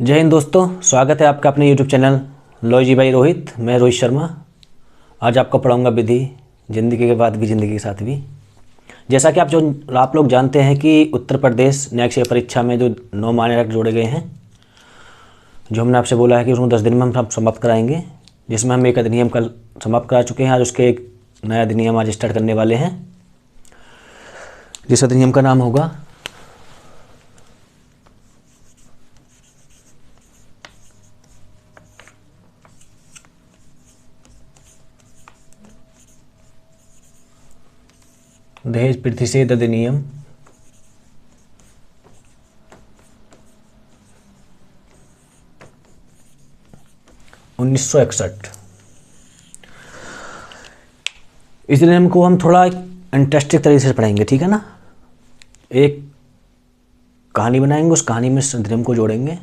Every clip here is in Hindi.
जय हिंद दोस्तों, स्वागत है आपका अपने YouTube channel logy by Rohit. मैं रोहित शर्मा आज आपको पढ़ाऊंगा विधि ज़िंदगी के बाद भी ज़िंदगी के साथ भी। जैसा कि आप लोग जानते हैं कि उत्तर प्रदेश न्यायिक सेवा परीक्षा में जो 9 मान्य एक्ट जोड़े गए हैं, जो हमने आपसे बोला है कि उसको 10 दिन में हम समाप्त कराएंगे, जिसमें हम एक अधिनियम कल समाप्त करा चुके हैं। आज उसके एक नया अधिनियम आज स्टार्ट करने वाले हैं, जिस अधिनियम का नाम होगा दहेज प्रतिषेध अधिनियम 1961। इस अधिनियम को हम थोड़ा इंटरेस्टिंग तरीके से पढ़ेंगे, ठीक है ना। एक कहानी बनाएंगे, उस कहानी में इस अधिनियम को जोड़ेंगे,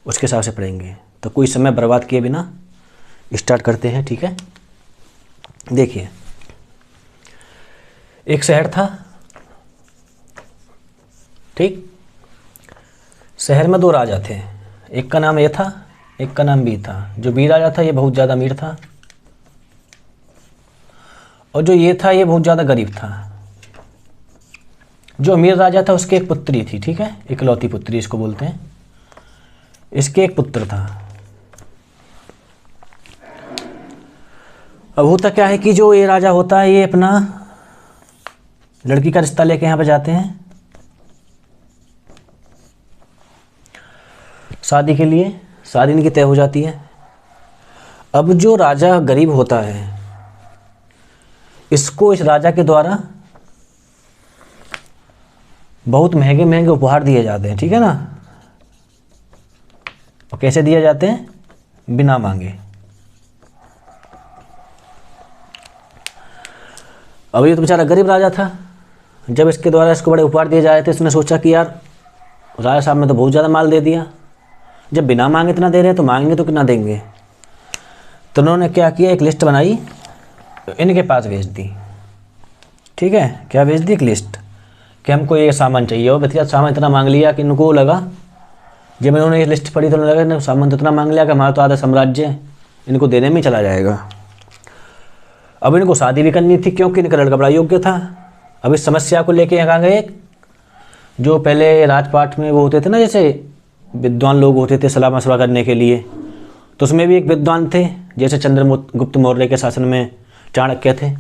उसके हिसाब से पढ़ेंगे। तो कोई समय बर्बाद किए बिना स्टार्ट करते हैं, ठीक है। देखिए, एक शहर था, ठीक। शहर में 2 राजा थे, एक का नाम ए था, एक का नाम बी था। जो बी राजा था ये बहुत ज़्यादा अमीर था, और जो ये था ये बहुत ज़्यादा गरीब था। जो अमीर राजा था उसकी एक पुत्री थी, ठीक है, इकलौती पुत्री इसको बोलते हैं। इसके एक पुत्र था। अब होता क्या है कि जो ये राजा होता है ये अपना लड़की का रिश्ता लेके यहाँ पे जाते हैं शादी के लिए। शादी इनकी तय हो जाती है। अब जो राजा गरीब होता है, इसको इस राजा के द्वारा बहुत महंगे महंगे उपहार दिए जाते हैं, ठीक है ना। और कैसे दिए जाते हैं? बिना मांगे। अब ये तो बेचारा गरीब राजा था। जब इसके द्वारा इसको बड़े उपहार दिए जा रहे थे, इसने सोचा कि यार राजा साहब ने तो बहुत ज़्यादा माल दे दिया, जब बिना मांगे इतना दे रहे हैं तो मांगेंगे तो कितना देंगे। तो उन्होंने क्या किया, एक लिस्ट बनाई, इनके पास भेज दी, ठीक है। क्या भेज दी? एक लिस्ट कि हमको ये सामान चाहिए। और भैया सामान इतना मांग लिया कि इनको लगा, जब इन्होंने ये लिस्ट पढ़ी तो उन्हें लगा सामान तो इतना मांग लिया कि हमारा तो आधा साम्राज्य इनको देने में चला जाएगा। अब इनको शादी भी करनी थी, क्योंकि इनका लड़का बड़ा योग्य था। अब इस समस्या को लेके यहाँ गए, जो पहले राजपाट में वो होते थे ना, जैसे विद्वान लोग होते थे सलाह मशवरा करने के लिए, तो उसमें भी एक विद्वान थे, जैसे चंद्रगुप्त मौर्य के शासन में चाणक्य थे।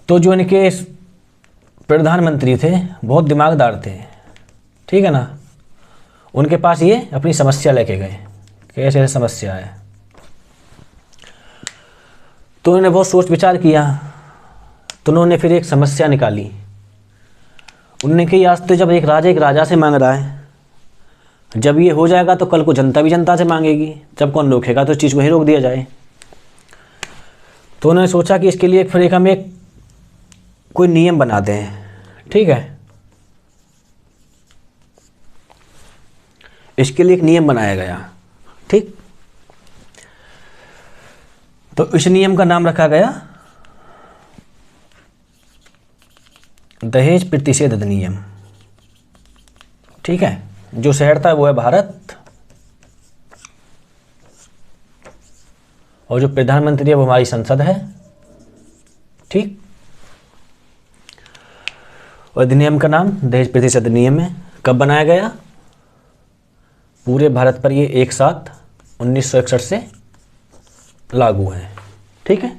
तो जो इनके प्रधानमंत्री थे बहुत दिमागदार थे, ठीक है ना। उनके पास ये अपनी समस्या लेके गए कि ऐसे ऐसे समस्या है। तो उन्होंने बहुत सोच विचार किया, तो उन्होंने फिर एक समस्या निकाली। उन्होंने कही आज तो जब एक राजा से मांग रहा है, जब ये हो जाएगा तो कल को जनता भी जनता से मांगेगी, जब कौन रोकेगा तो इस चीज़ को ही रोक दिया जाए। तो उन्होंने सोचा कि इसके लिए फिर हम एक कोई नियम बनाते हैं, ठीक है। इसके लिए एक नियम बनाया गया, ठीक। तो इस नियम का नाम रखा गया दहेज प्रतिषेध अधिनियम, ठीक है। जो शहर था वो है भारत, और जो प्रधानमंत्री है वो हमारी संसद है, ठीक। और अधिनियम का नाम दहेज प्रतिषेध अधिनियम है। कब बनाया गया? पूरे भारत पर ये एक साथ 1961 से लागू है, ठीक है।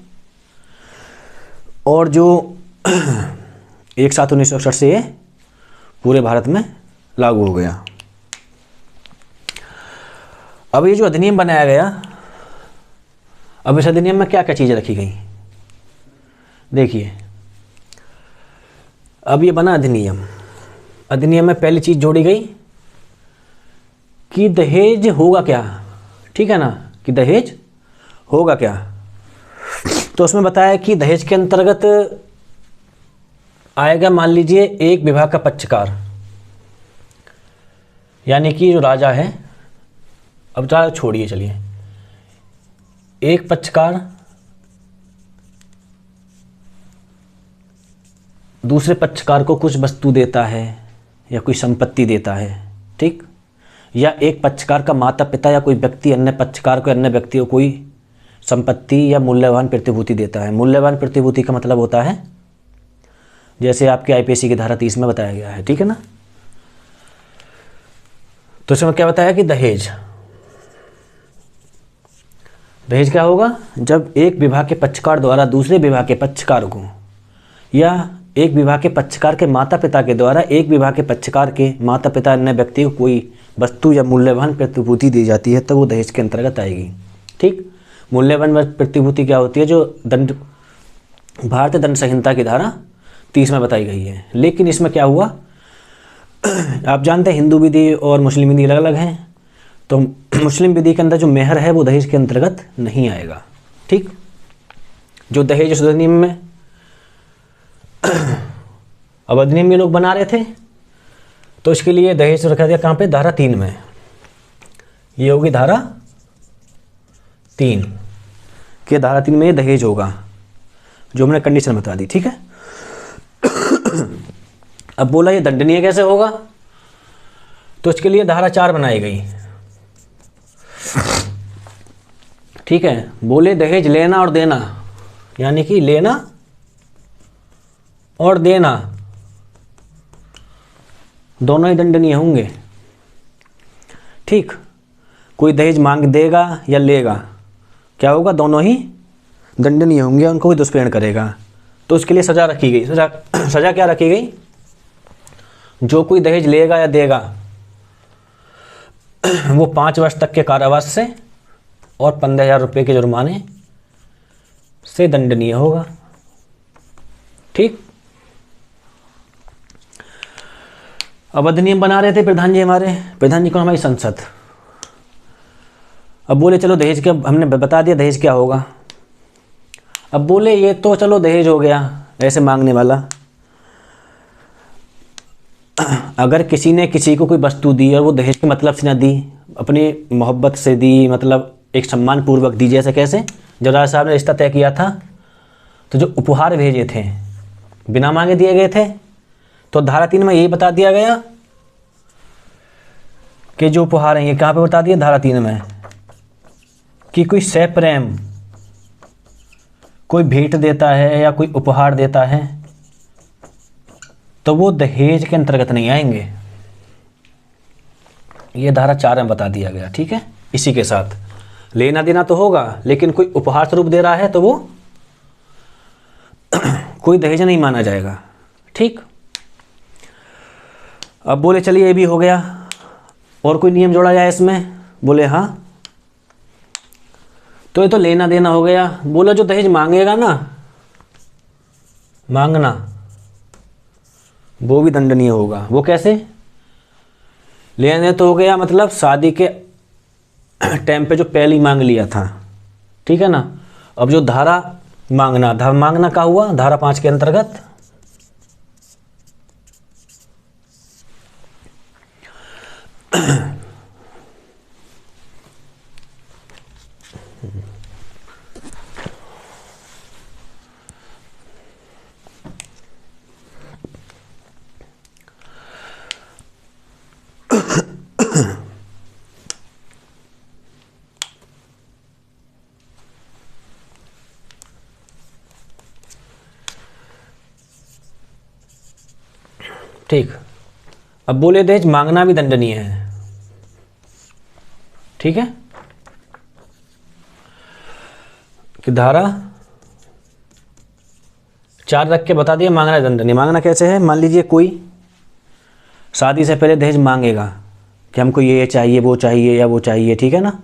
और जो एक साथ 1961 से ये पूरे भारत में लागू हो गया। अब ये जो अधिनियम बनाया गया, अब इस अधिनियम में क्या क्या चीज़ें रखी गई, देखिए। अब ये बना अधिनियम। अधिनियम में पहली चीज़ जोड़ी गई कि दहेज होगा क्या, ठीक है ना, कि दहेज होगा क्या। तो उसमें बताया कि दहेज के अंतर्गत आएगा, मान लीजिए, एक विवाह का पक्षकार, यानी कि जो राजा है, अब ज़्यादा छोड़िए, चलिए, एक पक्षकार दूसरे पक्षकार को कुछ वस्तु देता है या कोई संपत्ति देता है, ठीक, या एक पक्षकार का माता पिता या कोई व्यक्ति अन्य पक्षकार को अन्य व्यक्ति को कोई संपत्ति या मूल्यवान प्रतिभूति देता है। मूल्यवान प्रतिभूति का मतलब होता है जैसे आपके आईपीसी की धारा 30 में बताया गया है, ठीक है ना। तो इसमें क्या बताया कि दहेज क्या होगा, जब एक विवाह के पक्षकार द्वारा दूसरे विवाह के पक्षकार को या एक विवाह के पक्षकार के माता पिता के द्वारा एक विवाह के पक्षकार के माता पिता अन्य व्यक्ति को कोई वस्तु या मूल्यवान प्रतिभूति दी जाती है तो वो दहेज के अंतर्गत आएगी। ठीक, मूल्यवान प्रतिभूति क्या होती है, जो दंड भारतीय दंड संहिता की धारा 30 में बताई गई है। लेकिन इसमें क्या हुआ, आप जानते हैं हिंदू विधि और मुस्लिम विधि अलग अलग हैं, तो मुस्लिम विधि के अंदर जो मेहर है वो दहेज के अंतर्गत नहीं आएगा। ठीक, जो दहेज उस अधिनियम में अब अधिनियम में लोग बना रहे थे तो इसके लिए दहेज रखा गया कहाँ पे, धारा 3 में। ये होगी धारा 3 के धारा 3 में ये दहेज होगा, जो हमने कंडीशन बता दी। ठीक है, अब बोला ये दंडनीय कैसे होगा, तो इसके लिए धारा 4 बनाई गई। ठीक है, बोले दहेज लेना और देना, यानी कि लेना और देना दोनों ही दंडनीय होंगे। ठीक, कोई दहेज मांग देगा या लेगा, क्या होगा, दोनों ही दंडनीय होंगे, उनको कोई दुष्प्रेरण करेगा तो उसके लिए सजा रखी गई। सजा क्या रखी गई, जो कोई दहेज लेगा या देगा वो 5 वर्ष तक के कारावास से और 15,000 रुपये के जुर्माने से दंडनीय होगा। ठीक, अब अधिनियम बना रहे थे प्रधान जी, हमारे प्रधान जी को हमारी संसद। अब बोले चलो दहेज क्या, हमने बता दिया दहेज क्या होगा। अब बोले ये तो चलो दहेज हो गया ऐसे मांगने वाला, अगर किसी ने किसी को कोई वस्तु दी और वो दहेज के मतलब से ना दी, अपनी मोहब्बत से दी, मतलब एक सम्मान पूर्वक दी, जैसे कैसे, जब राजा साहब ने रिश्ता तय किया था तो जो उपहार भेजे थे बिना मांगे दिए गए थे, तो धारा 3 में यही बता दिया गया कि जो उपहार हैं, ये कहाँ पे बता दिया, धारा 3 में, कि कोई सप्रेम कोई भेंट देता है या कोई उपहार देता है तो वो दहेज के अंतर्गत नहीं आएंगे। ये धारा 4 में बता दिया गया। ठीक है, इसी के साथ लेना देना तो होगा, लेकिन कोई उपहार स्वरूप दे रहा है तो वो कोई दहेज नहीं माना जाएगा। ठीक, अब बोले चलिए ये भी हो गया, और कोई नियम जोड़ा जाए इसमें, बोले हाँ, तो ये तो लेना देना हो गया। बोला जो दहेज मांगेगा ना, मांगना, वो भी दंडनीय होगा। वो कैसे, लेना तो हो गया मतलब शादी के टाइम पे जो पहले ही मांग लिया था, ठीक है ना। अब जो धारा मांगना का हुआ धारा 5 के अंतर्गत, ठीक, अब बोले दहेज मांगना भी दंडनीय है। ठीक है, कि धारा 4 रख के बता दिया मांगना दंडनीय। मांगना कैसे है, मान लीजिए कोई शादी से पहले दहेज मांगेगा कि हमको ये चाहिए वो चाहिए या वो चाहिए, ठीक है ना,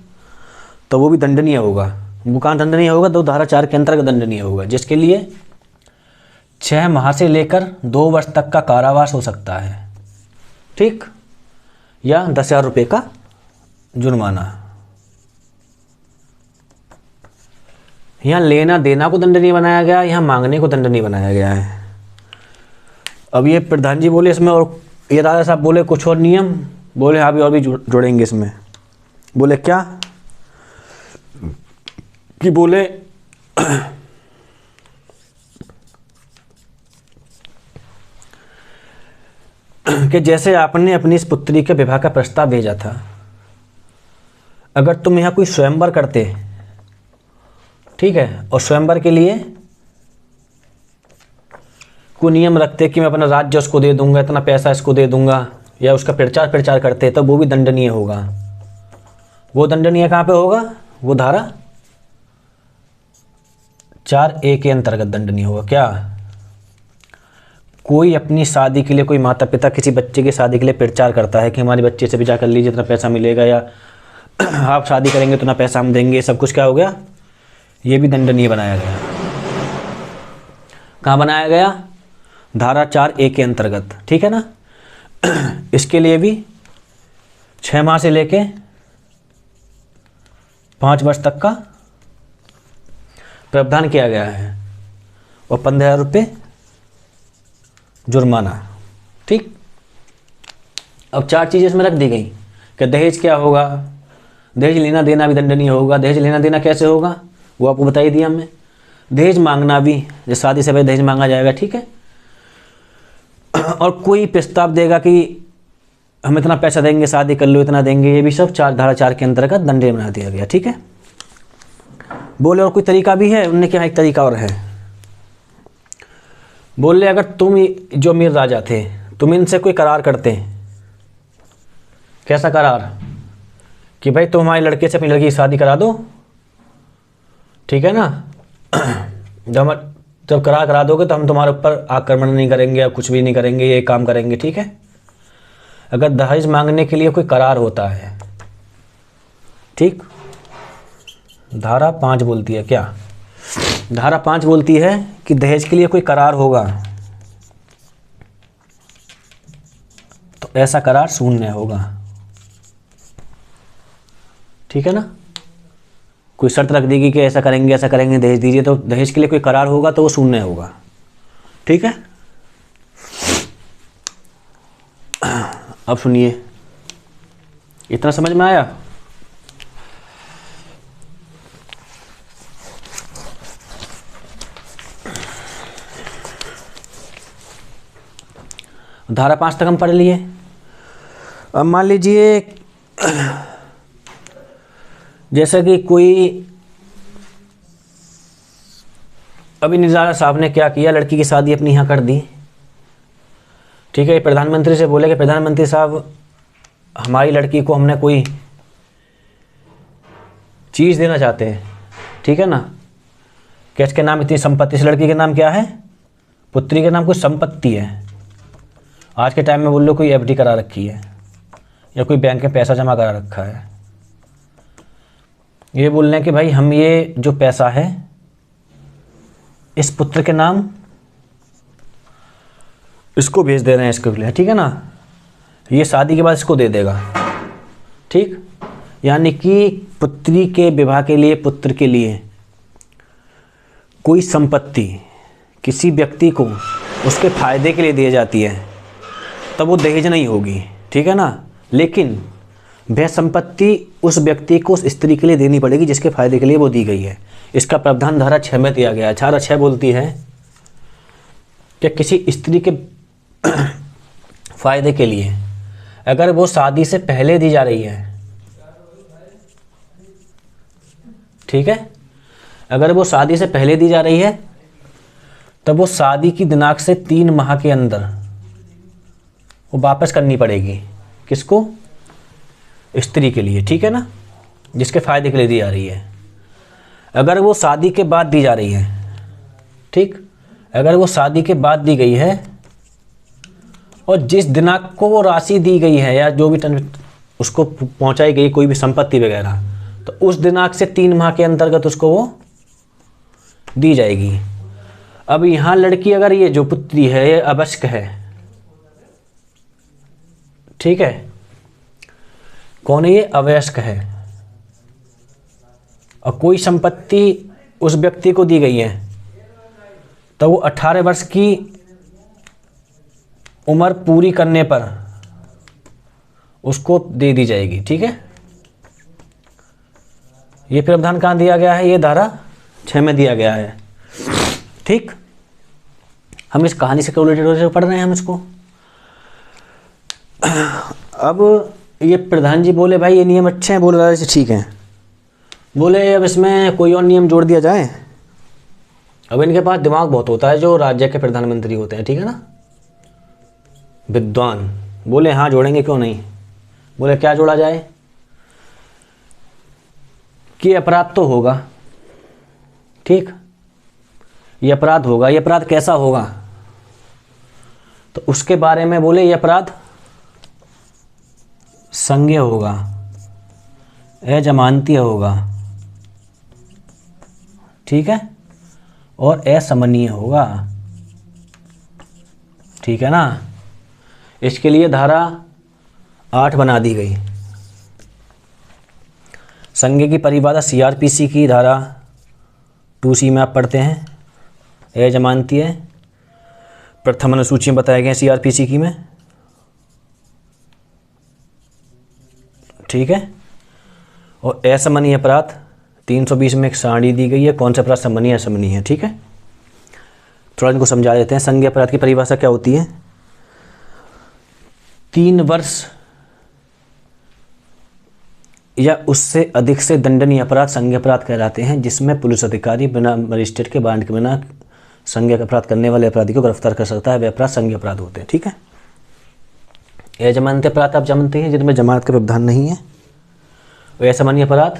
तो वो भी दंडनीय होगा। वो कहाँ दंडनीय होगा, तो धारा 4 के अंतर्गत दंडनीय होगा, जिसके लिए 6 माह से लेकर 2 वर्ष तक का कारावास हो सकता है। ठीक, या 10,000 रुपये का जुर्माना। यहाँ लेना देना को दंडनीय बनाया गया, यहाँ मांगने को दंडनीय बनाया गया है। अब ये प्रधान जी बोले इसमें, और ये राजा साहब बोले कुछ और नियम, बोले हाँ भी और भी जोड़ेंगे इसमें। बोले क्या, कि बोले कि जैसे आपने अपनी इस पुत्री के विवाह का प्रस्ताव भेजा था, अगर तुम यहाँ कोई स्वयंवर करते, ठीक है, और स्वयंवर के लिए कोई नियम रखते कि मैं अपना राज्य उसको दे दूंगा, इतना पैसा इसको दे दूंगा, या उसका प्रचार करते, तो वो भी दंडनीय होगा। वो दंडनीय कहाँ पे होगा? वो धारा 4A के अंतर्गत दंडनीय होगा। क्या? कोई अपनी शादी के लिए, कोई माता पिता किसी बच्चे की शादी के लिए प्रचार करता है कि हमारे बच्चे से विवाह कर लीजिए, इतना पैसा मिलेगा, या आप शादी करेंगे तो इतना पैसा हम देंगे, सब कुछ क्या हो गया? ये भी दंडनीय बनाया गया। कहाँ बनाया गया? धारा 4A के अंतर्गत, ठीक है ना। इसके लिए भी 6 माह से लेके 5 वर्ष तक का प्रावधान किया गया है, और 15,000 रुपये जुर्माना। ठीक। अब 4 चीज़ें इसमें रख दी गई कि दहेज क्या होगा, दहेज लेना देना भी दंडनीय होगा। दहेज लेना देना कैसे होगा वो आपको बता ही दिया हमने। दहेज मांगना भी, जब शादी से पहले दहेज मांगा जाएगा, ठीक है। और कोई प्रस्ताव देगा कि हम इतना पैसा देंगे, शादी कर लो, इतना देंगे, ये भी सब धारा 4 के अंतर्गत दंडनीय बना दिया गया, ठीक है। बोले और कोई तरीका भी है? उनने क्या एक तरीका और है। बोले अगर तुम जो अमीर राजा थे, तुम इनसे कोई करार करते, कैसा करार? कि भाई तुम हमारे लड़के से अपनी लड़की की शादी करा दो, ठीक है ना। जब करार करा दोगे तो हम तुम्हारे ऊपर आक्रमण नहीं करेंगे या कुछ भी नहीं करेंगे, ये काम करेंगे, ठीक है। अगर दहेज मांगने के लिए कोई करार होता है, ठीक, धारा 5 बोलती है क्या? धारा 5 बोलती है कि दहेज के लिए कोई करार होगा तो ऐसा करार शून्य होगा, ठीक है ना। कोई शर्त रख देगी कि ऐसा करेंगे दहेज दीजिए, तो दहेज के लिए कोई करार होगा तो वो शून्य होगा, ठीक है। अब सुनिए, इतना समझ में आया? धारा 5 तक हम पढ़ लिए। अब मान लीजिए जैसा कि कोई, अभी निर्मला साहब ने क्या किया, लड़की की शादी अपनी यहाँ कर दी, ठीक है। प्रधानमंत्री से बोले कि प्रधानमंत्री साहब हमारी लड़की को हमने कोई चीज़ देना चाहते हैं, ठीक है ना। कि इसके नाम इतनी संपत्ति, इस लड़की के नाम क्या है, पुत्री के नाम कोई संपत्ति है। आज के टाइम में बोल लो कोई एफडी करा रखी है या कोई बैंक में पैसा जमा करा रखा है। ये बोल रहे हैं कि भाई हम ये जो पैसा है इस पुत्र के नाम इसको भेज दे रहे हैं, इसके लिए, ठीक है ना। ये शादी के बाद इसको दे देगा, ठीक। यानी कि पुत्री के विवाह के लिए, पुत्र के लिए कोई संपत्ति किसी व्यक्ति को उसके फायदे के लिए दी जाती है तब वो दहेज नहीं होगी, ठीक है ना। लेकिन वह संपत्ति उस व्यक्ति को उस स्त्री के लिए देनी पड़ेगी जिसके फायदे के लिए वो दी गई है। इसका प्रावधान धारा 6 में दिया गया है। धारा 6 बोलती है कि किसी स्त्री के फायदे के लिए अगर वो शादी से पहले दी जा रही है, ठीक है, अगर वो शादी से पहले दी जा रही है तब वो शादी की दिनांक से 3 माह के अंदर वो वापस करनी पड़ेगी। किसको? स्त्री के लिए, ठीक है ना, जिसके फायदे के लिए दी जा रही है। अगर वो शादी के बाद दी जा रही है, ठीक, अगर वो शादी के बाद दी गई है और जिस दिनांक को वो राशि दी गई है या जो भी उसको पहुंचाई गई कोई भी संपत्ति वगैरह, तो उस दिनांक से 3 माह के अंतर्गत उसको वो दी जाएगी। अब यहाँ लड़की, अगर ये जो पुत्री है ये अवश्य है, ठीक है, कौन है ये? अवयस्क है। और कोई संपत्ति उस व्यक्ति को दी गई है तो वो 18 वर्ष की उम्र पूरी करने पर उसको दे दी जाएगी, ठीक है। ये प्रावधान कहाँ दिया गया है? ये धारा 6 में दिया गया है, ठीक। हम इस कहानी से रिलेटेड पढ़ रहे हैं हम इसको। अब ये प्रधान जी बोले भाई ये नियम अच्छे हैं, बोले राजा जी ठीक हैं। बोले अब इसमें कोई और नियम जोड़ दिया जाए। अब इनके पास दिमाग बहुत होता है जो राज्य के प्रधानमंत्री होते हैं, ठीक है ना, विद्वान। बोले हाँ जोड़ेंगे, क्यों नहीं। बोले क्या जोड़ा जाए कि अपराध तो होगा, ठीक, ये अपराध होगा। ये अपराध कैसा होगा, तो उसके बारे में बोले ये अपराध संज्ञेय होगा, अजमानतीय होगा, ठीक है, और असमनीय होगा, ठीक है ना। इसके लिए धारा 8 बना दी गई। संज्ञेय की परिभाषा सीआरपीसी की धारा 2C में आप पढ़ते हैं। अजमानतीय प्रथम अनुसूची में बताए गए सीआरपीसी की में, ठीक है। और असमनीय अपराध 320 में एक सारणी दी गई है, कौन सा अपराध समनीय असमनीय है, ठीक है। थोड़ा इनको समझा देते हैं। संज्ञेय अपराध की परिभाषा क्या होती है। 3 वर्ष या उससे अधिक से दंडनीय अपराध संज्ञेय अपराध कहलाते हैं, जिसमें पुलिस अधिकारी बिना मजिस्ट्रेट के वारंट के बिना संज्ञेय अपराध करने वाले अपराधी को गिरफ्तार कर सकता है। वे अपराध संज्ञेय अपराध होते हैं, ठीक है। अजमानतीय अपराध आप जानते हैं जिनमें जमानत का प्रावधान नहीं है। वे असमनीय अपराध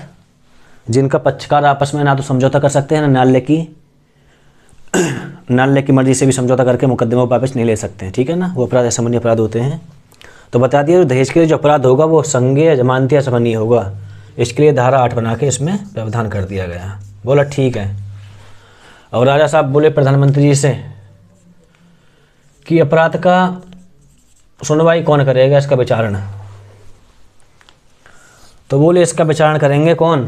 जिनका पक्षकार आपस में ना तो समझौता कर सकते हैं, ना न्यायालय की मर्जी से भी समझौता करके मुकदमे वापस नहीं ले सकते हैं, ठीक है ना। वो अपराध असमनीय अपराध होते हैं। तो बता दिया, दहेज के लिए जो अपराध होगा वो संज्ञेय, अजमानतीय, असमनीय होगा। इसके लिए धारा 8 बना के इसमें प्रावधान कर दिया गया। बोला ठीक है। और राजा साहब बोले प्रधानमंत्री जी से कि अपराध का सुनवाई कौन करेगा, इसका विचारण। तो बोले इसका विचारण करेंगे कौन,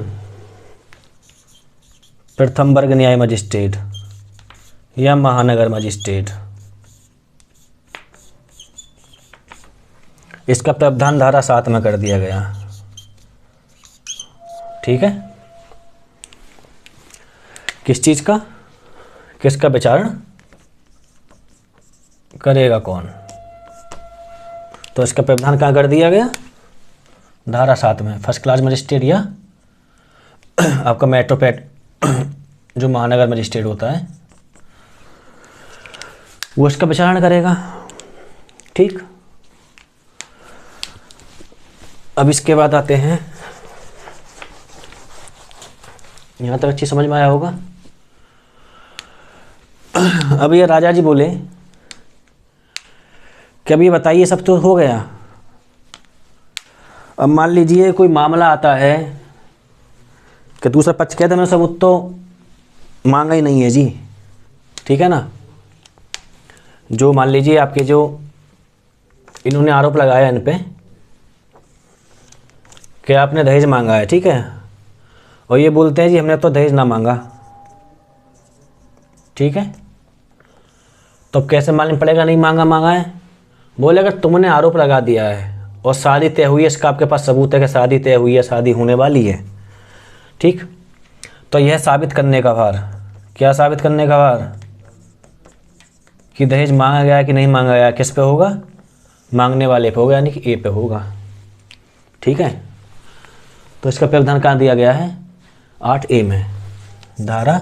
प्रथम वर्ग न्याय मजिस्ट्रेट या महानगर मजिस्ट्रेट। इसका प्रावधान धारा 7 में कर दिया गया, ठीक है। किस चीज का, किसका विचारण करेगा कौन, तो इसका प्रावधान कहाँ कर दिया गया, धारा 7 में। फर्स्ट क्लास मजिस्ट्रेट या आपका मेट्रोपेट जो महानगर मजिस्ट्रेट होता है वो इसका विचारण करेगा, ठीक। अब इसके बाद आते हैं, यहां तक अच्छी समझ में आया होगा। अब ये राजा जी बोले कि अब ये बताइए, सब तो हो गया। अब मान लीजिए कोई मामला आता है कि दूसरा पक्ष कहता है मैंने सबूत तो मांगा ही नहीं है जी, ठीक है ना। जो मान लीजिए आपके जो इन्होंने आरोप लगाया इन पे कि आपने दहेज मांगा है, ठीक है, और ये बोलते हैं जी हमने तो दहेज ना मांगा, ठीक है। तो अब कैसे मालूम पड़ेगा नहीं मांगा है। बोले अगर तुमने आरोप लगा दिया है और शादी तय हुई है, इसका आपके पास सबूत है कि शादी तय हुई है, शादी होने वाली है, ठीक, तो यह साबित करने का भार, क्या साबित करने का भार कि दहेज मांगा गया कि नहीं मांगा गया, किस पे होगा, मांगने वाले पे होगा, यानी कि ए पे होगा, ठीक है। तो इसका प्रावधान कहाँ दिया गया है, 8A में, धारा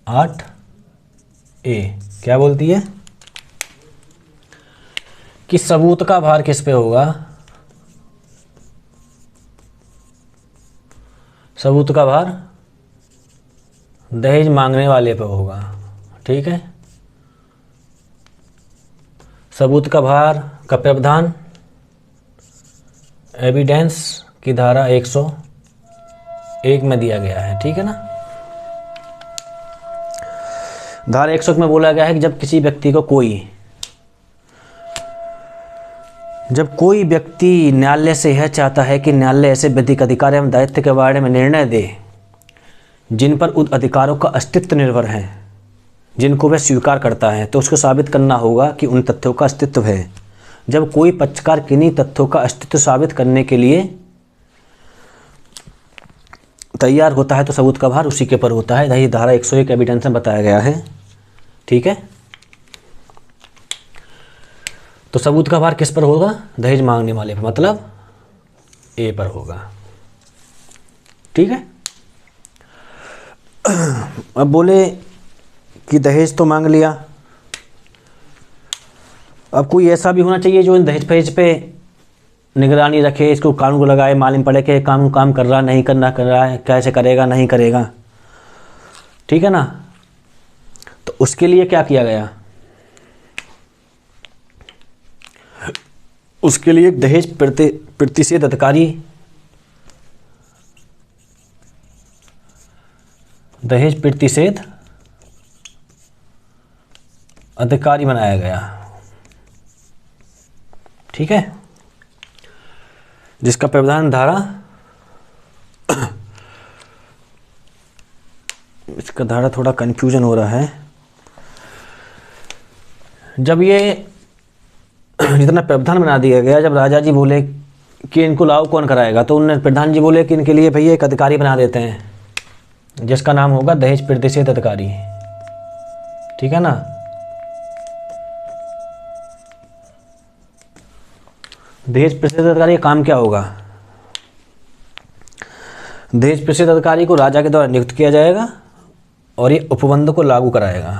8A क्या बोलती है कि सबूत का भार किस पे होगा, सबूत का भार दहेज मांगने वाले पे होगा, ठीक है। सबूत का भार का प्रावधान एविडेंस की धारा 101 में दिया गया है, ठीक है ना। धारा 101 में बोला गया है कि जब किसी व्यक्ति को जब कोई व्यक्ति न्यायालय से यह चाहता है कि न्यायालय ऐसे विधिक अधिकार एवं दायित्व के बारे में निर्णय दे जिन पर उन अधिकारों का अस्तित्व निर्भर है, जिनको वह स्वीकार करता है, तो उसको साबित करना होगा कि उन तथ्यों का अस्तित्व है। जब कोई पक्षकार किन्हीं तथ्यों का अस्तित्व साबित करने के लिए तैयार होता है तो सबूत का भार उसी के पर होता है। यही धारा 101 एविडेंस में बताया गया है, ठीक है। तो सबूत का भार किस पर होगा? दहेज मांगने वाले पर, मतलब ए पर होगा। ठीक है। अब बोले कि दहेज तो मांग लिया, अब कोई ऐसा भी होना चाहिए जो इन दहेज फहेज पे निगरानी रखे, इसको कानून को लगाए, मालूम पड़े कि कानून काम कर रहा नहीं करना, कर रहा है, कैसे करेगा नहीं करेगा। ठीक है ना। तो उसके लिए क्या किया गया? उसके लिए दहेज प्रतिषेध अधिकारी, दहेज प्रतिषेध अधिकारी बनाया गया। ठीक है। जिसका प्रावधान धारा, इसका धारा थोड़ा कंफ्यूजन हो रहा है। जब ये जितना प्रावधान बना दिया गया, जब राजा जी बोले कि इनको लागू कौन कराएगा, तो उन्होंने प्रधान जी बोले कि इनके लिए भैया एक अधिकारी बना देते हैं जिसका नाम होगा दहेज प्रतिषेध अधिकारी। ठीक है ना। दहेज प्रतिषेध अधिकारी का काम क्या होगा? दहेज प्रतिषेध अधिकारी को राजा के द्वारा नियुक्त किया जाएगा और ये उपबंध को लागू कराएगा,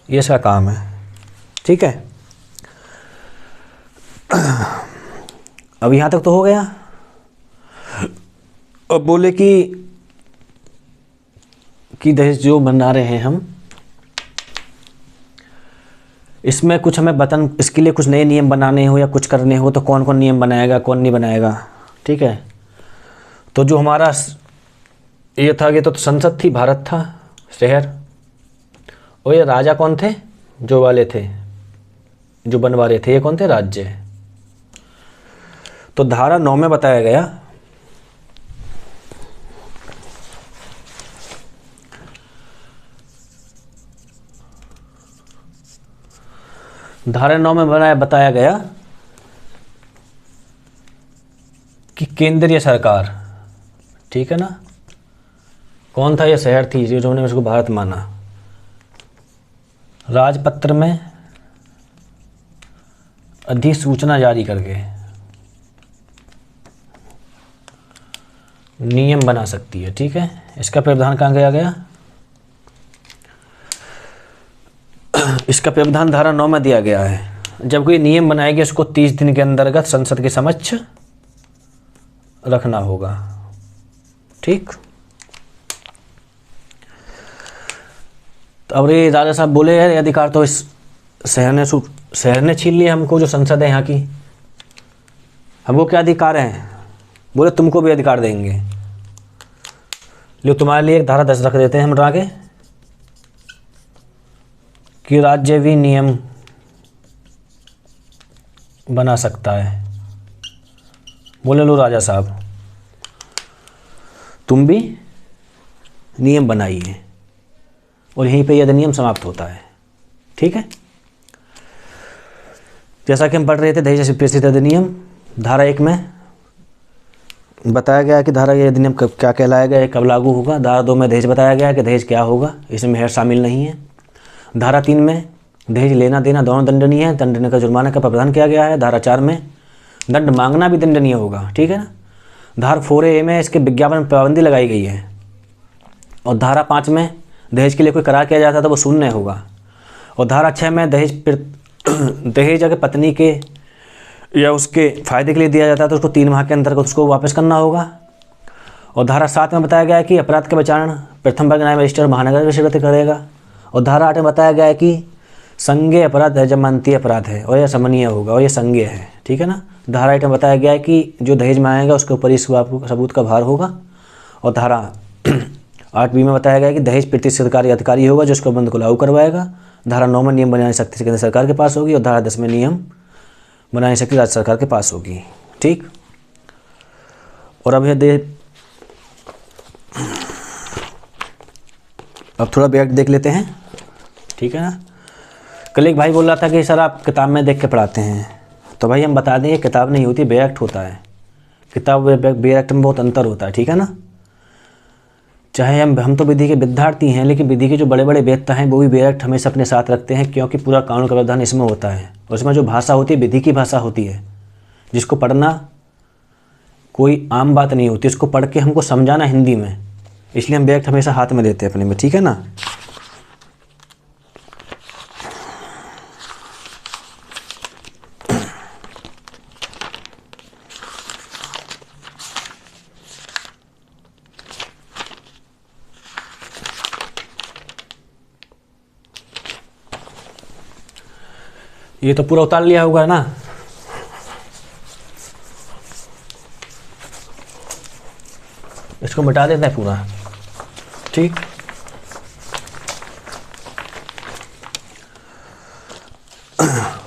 ये इसका काम है। ठीक है। अब यहाँ तक तो हो गया। अब बोले कि दहेज जो बना रहे हैं हम, इसमें कुछ हमें बतन, इसके लिए कुछ नए नियम बनाने हो या कुछ करने हो तो कौन कौन नियम बनाएगा, कौन नहीं बनाएगा। ठीक है। तो जो हमारा ये था, ये तो संसद थी, भारत था, शहर, और ये राजा कौन थे? जो वाले थे, जो बनवारे थे, ये कौन थे? राज्य। तो धारा 9 में बताया गया धारा 9 में बताया गया कि केंद्रीय सरकार, ठीक है ना, कौन था? ये शहर थी जिन्होंने उसको भारत माना, राजपत्र में अधिसूचना जारी करके नियम बना सकती है। ठीक है। इसका प्रावधान कहाँ गया गया? इसका प्रावधान धारा 9 में दिया गया है। जब कोई नियम बनाएगी उसको 30 दिन के अंतर्गत संसद के समक्ष रखना होगा। ठीक। तो अब ये राजा साहब बोले यार, ये अधिकार तो इस शहर ने छीन लिया हमको, जो संसद है यहाँ की, हमको क्या अधिकार हैं? बोले तुमको भी अधिकार देंगे, लो तुम्हारे लिए एक धारा 10 रख देते हैं हम आगे कि राज्य भी नियम बना सकता है। बोले लो राजा साहब तुम भी नियम बनाइए, और यहीं पे यह अधिनियम समाप्त होता है। ठीक है। जैसा कि हम पढ़ रहे थे दहेज प्रतिषेध अधिनियम, धारा 1 में बताया गया कि धारा ये अधिनियम कब क्या कहलाया गया, कब लागू होगा। धारा 2 में दहेज बताया गया कि दहेज क्या होगा, इसमें मेहर शामिल नहीं है। धारा 3 में दहेज लेना देना दोनों दंडनीय है, दंडनीय का जुर्माना का प्रावधान किया गया है। धारा 4 में दंड मांगना भी दंडनीय होगा। ठीक है ना। धारा 4A में इसके विज्ञापन में पाबंदी लगाई गई है। और धारा 5 में दहेज के लिए कोई करार किया जाता है तो वो शून्य होगा। और धारा 6 में दहेज अगर पत्नी के या उसके फ़ायदे के लिए दिया जाता है तो उसको 3 माह के अंतर्गत उसको वापस करना होगा। और धारा 7 में बताया गया है कि अपराध का विचारण प्रथम वर्ग न्याय मजिस्ट्रेट महानगर विषयवत करेगा। और धारा 8 में बताया गया है कि संज्ञेय अपराध है जब मानतीय अपराध है और यह समनीय होगा, और यह संज्ञेय है। ठीक है ना। धारा 8 में बताया गया है कि जो दहेज मांगेगा उसके ऊपर इस सबूत का भार होगा। और धारा 8B में बताया गया है कि दहेज प्रतिषेध अधिकारी होगा जो उसको बंद को लागू करवाएगा। धारा 9 में नियम बनाने शक्ति केंद्र सरकार के पास होगी, और धारा 10 में नियम बनाने शक्ति राज्य सरकार के पास होगी। ठीक। और अब थोड़ा बैठ देख लेते हैं। ठीक है ना। कल एक भाई बोल रहा था कि सर आप किताब में देख के पढ़ाते हैं, तो भाई हम बता दें किताब नहीं होती, बे एक्ट होता है। किताब बे एक्ट में बहुत अंतर होता है। ठीक है ना। चाहे हम तो विधि के विद्यार्थी हैं, लेकिन विधि के जो बड़े बड़े वेत्ता हैं वो भी वेद हमेशा अपने साथ रखते हैं, क्योंकि पूरा कानून का प्रावधान इसमें होता है। और इसमें जो भाषा होती है विधि की भाषा होती है, जिसको पढ़ना कोई आम बात नहीं होती, इसको पढ़ के हमको समझाना हिंदी में, इसलिए हम वेद हमेशा हाथ में देते हैं अपने में, ठीक है ना। ये तो पूरा उतार लिया होगा ना। इसको मिटा देता है पूरा, ठीक।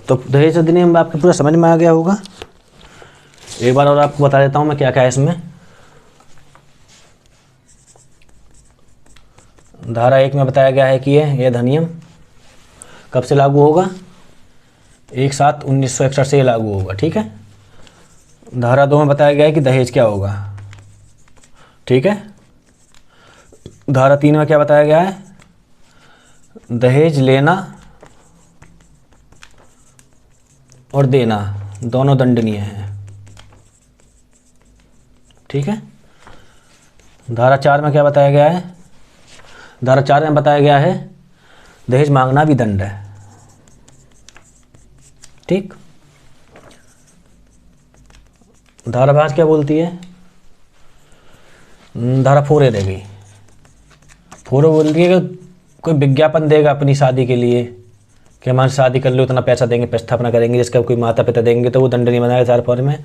तो दहेज अधिनियम आपको पूरा समझ में आ गया होगा। एक बार और आपको बता देता हूँ मैं क्या क्या है इसमें। धारा 1 में बताया गया है कि यह अधिनियम कब से लागू होगा, 1/7/1961 से लागू होगा, ठीक है। धारा 2 में बताया गया है कि दहेज क्या होगा, ठीक है। धारा 3 में क्या बताया गया है, दहेज लेना और देना दोनों दंडनीय हैं, ठीक है। धारा 4 में क्या बताया गया है, धारा 4 में बताया गया है दहेज मांगना भी दंड है, ठीक। धारा 5 क्या बोलती है, धारा 4 रह गई। 4 बोलती है कि कोई विज्ञापन देगा अपनी शादी के लिए कि हमारी शादी कर लो, इतना पैसा देंगे, प्रस्थापना करेंगे, जिसका कोई माता पिता देंगे तो वो दंडनीय बनाएगा। धारा 4 में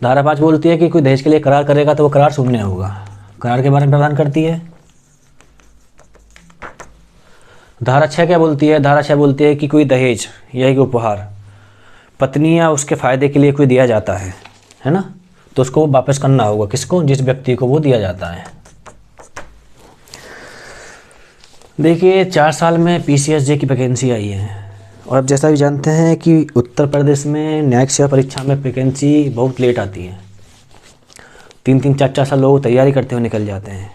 धारा 5 बोलती है कि कोई दहेज के लिए करार करेगा तो वो करार शून्य होगा, करार के बारे में प्रावधान करती है। धारा 6 क्या बोलती है, धारा 6 बोलती है कि कोई दहेज या एक उपहार पत्नी या उसके फ़ायदे के लिए कोई दिया जाता है ना, तो उसको वापस करना होगा, किसको, जिस व्यक्ति को वो दिया जाता है। देखिए 4 साल में PCSJ की वैकेंसी आई है, और अब जैसा भी जानते हैं कि उत्तर प्रदेश में न्यायिक सेवा परीक्षा में वैकेंसी बहुत लेट आती है, 3-3 4-4 साल लोग तैयारी करते हुए निकल जाते हैं।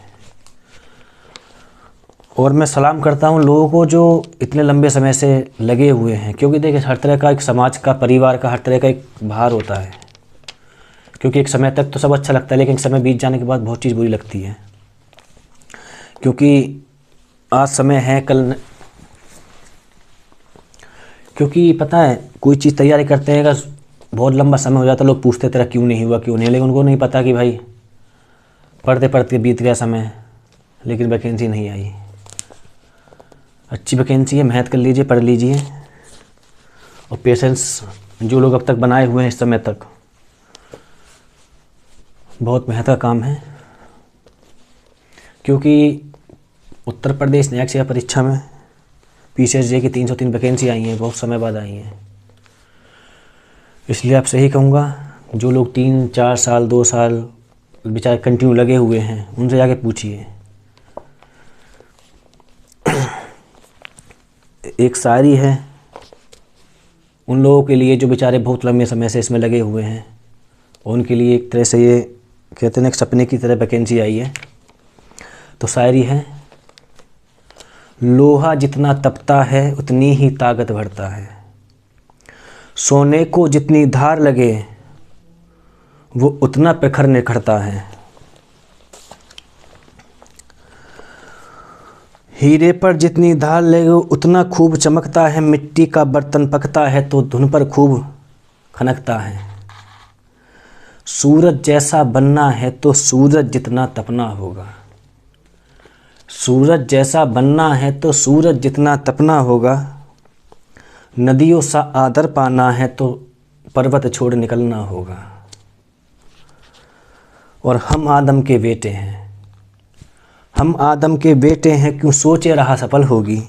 और मैं सलाम करता हूं लोगों को जो इतने लंबे समय से लगे हुए हैं, क्योंकि देखिए हर तरह का एक समाज का, परिवार का हर तरह का एक भार होता है, क्योंकि एक समय तक तो सब अच्छा लगता है, लेकिन समय बीत जाने के बाद बहुत चीज़ बुरी लगती है, क्योंकि आज समय है कल, क्योंकि पता है कोई चीज़ तैयारी करते हैं अगर बहुत लंबा समय हो जाता है, लोग पूछते तेरा क्यों नहीं हुआ, क्यों नहीं, लेकिन उनको नहीं पता कि भाई पढ़ते पढ़ते बीत गया समय, लेकिन वैकेंसी नहीं आई। अच्छी वैकेंसी है, मेहनत कर लीजिए, पढ़ लीजिए, और पेशेंस जो लोग अब तक बनाए हुए हैं इस समय तक, बहुत मेहनत का काम है, क्योंकि उत्तर प्रदेश न्यायिक सेवा परीक्षा में PCSJ की 303 वैकेंसी आई हैं, बहुत समय बाद आई हैं। इसलिए आपसे यही कहूँगा, जो लोग 3-4 साल 2 साल बेचारे कंटिन्यू लगे हुए हैं, उनसे जाके पूछिए। एक शायरी है उन लोगों के लिए जो बेचारे बहुत लंबे समय से इसमें लगे हुए हैं, उनके लिए एक तरह से ये कहते हैं एक सपने की तरह वैकेंसी आई है। तो शायरी है, लोहा जितना तपता है उतनी ही ताकत बढ़ता है, सोने को जितनी धार लगे वो उतना प्रखर निखरता है, हीरे पर जितनी धार लगे उतना खूब चमकता है, मिट्टी का बर्तन पकता है तो धुन पर खूब खनकता है, सूरज जैसा बनना है तो सूरज जितना तपना होगा, सूरज जैसा बनना है तो सूरज जितना तपना होगा, नदियों सा आदर पाना है तो पर्वत छोड़ निकलना होगा, और हम आदम के बेटे हैं, हम आदम के बेटे हैं क्यों सोचे राह सफल होगी,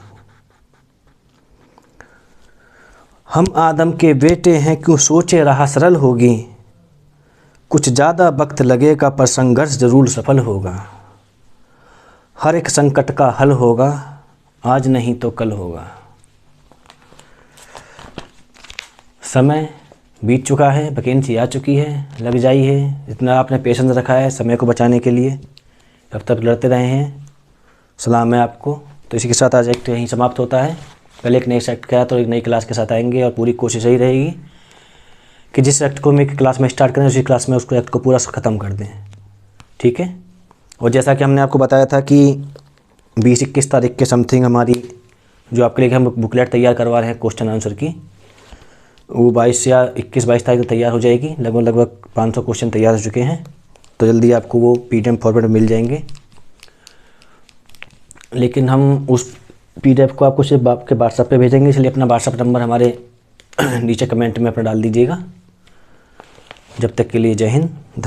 हम आदम के बेटे हैं क्यों सोचे राह सरल होगी, कुछ ज़्यादा वक्त लगेगा पर संघर्ष ज़रूर सफल होगा, हर एक संकट का हल होगा, आज नहीं तो कल होगा। समय बीत चुका है, वैकेंसी आ चुकी है, लग जाई है। इतना आपने पेशेंस रखा है समय को बचाने के लिए, अब तक लड़ते रहे हैं, सलाम है आपको। तो इसी के साथ आज एक्ट यहीं समाप्त होता है। कल एक नई एक्ट के साथ और एक नई क्लास के साथ आएंगे और पूरी कोशिश यही रहेगी कि जिस एक्ट को हम एक क्लास में स्टार्ट करें उसी क्लास में उसको एक्ट को पूरा ख़त्म कर दें, ठीक है। और जैसा कि हमने आपको बताया था कि 20-21 तारीख के समथिंग हमारी जो आपके लिए हम बुकलेट तैयार करवा रहे हैं क्वेश्चन आंसर की, वो 22 या 21-22 तारीख तक तैयार हो जाएगी। लगभग 500 क्वेश्चन तैयार हो चुके हैं, तो जल्दी आपको वो PDF फॉर्मेट में मिल जाएंगे। लेकिन हम उस PDF को आपको सिर्फ आपके व्हाट्सएप पे भेजेंगे, इसलिए अपना व्हाट्सएप नंबर हमारे नीचे कमेंट में अपना डाल दीजिएगा। जब तक के लिए जय हिंद।